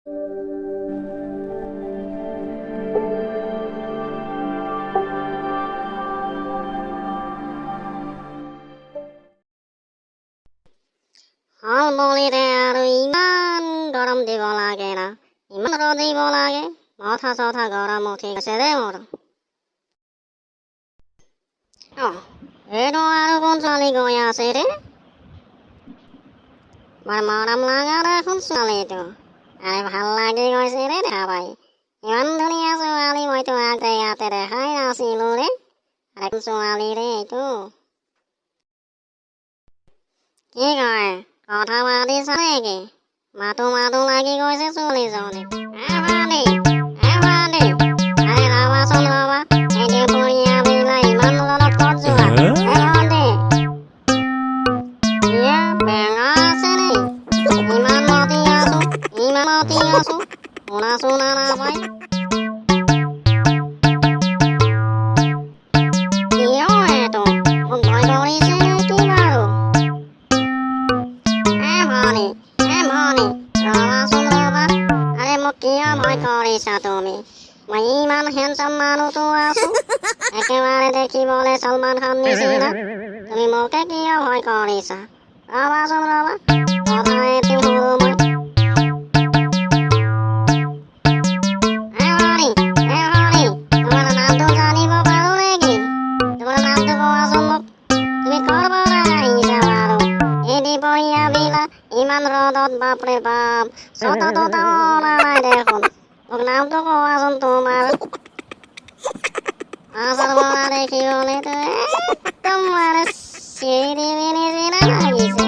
Hal bolire aru iman garam দিব লাগে না ইমান রদ দিব লাগে মাথা সাথা গরম উঠে গেছে রে মোর এনো আরো কোন চালি গই আছে রে মারাম লাগা এখন চালি তো আরে ভাল লাগে গইছে রে ভাই ইমান ধুনীয়া ছোৱালী মইতো আগতে ইয়াতে দেখাই নাছিলো ৰে আৰে ছোৱালী ৰে এইটো কি কয় কথা পাতিছা নেকি মাতো লাগি গৈছে ছোৱালীজনী ভালে আৰে ৰবাচোন ৰবা এতিয়া পৰিয়া বিলা ইমান লগত ক'ত যোৱা ভালে ইয়া বেঙা আছে নে ইমান মাতি আছো শুনা নাপাই কিয় এইটো মোক ভয় কৰিছে নেকি বাৰু ৰবাচোন ৰবা আৰে মোক কিয় ভয় কৰিছা তুমি মই ইমান হেণ্ডচাম মানুহটো আছো একেবাৰে দেখিবলৈ সলমান খান নিচিনা তুমি মোকে কিয় ভয় কৰিছা ৰবাচোন ৰবা কথা এটি সৰু মই তোমাৰ নামটো জানিব পাৰো নেকি তোমাৰ নামটো কোৱাচোন মোক তুমি ক'ৰ পৰা আহিছা বাৰু এই দুপৰীয়া বিলা ইমান ৰ'দত বাপৰে বাপ ছটা তটা অনা নাই দেখোন মোক নামটো কোৱাচোন তোমাৰ পাছৰ পৰা দেখিবলৈতো একদম মানে চিৰিবি নিচিনা লাগিছে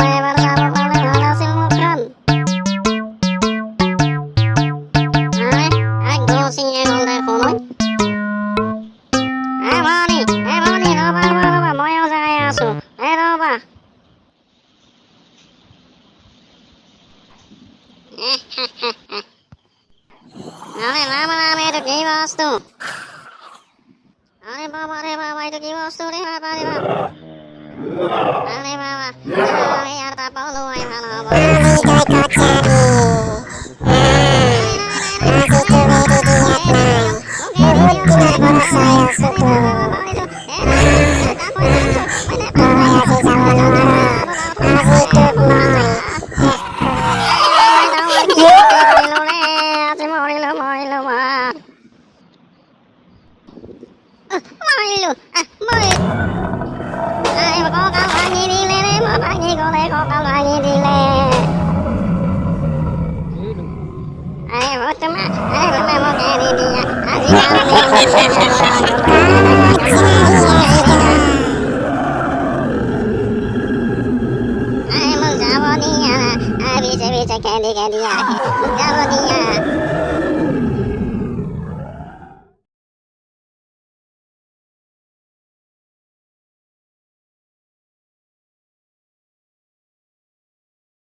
এবাৰ চাব পালে ভাল আছিল মুখখন গছিঙে গ'ল দেখোন ভনী ৰবা ময়ো যাই আছো ৰবা আরে বাবা এটা কি বস্তু আরে বাবা এটা কি বস্তু রে বাবা আরে বাবা আর তা পালো ভালো হবে Candy,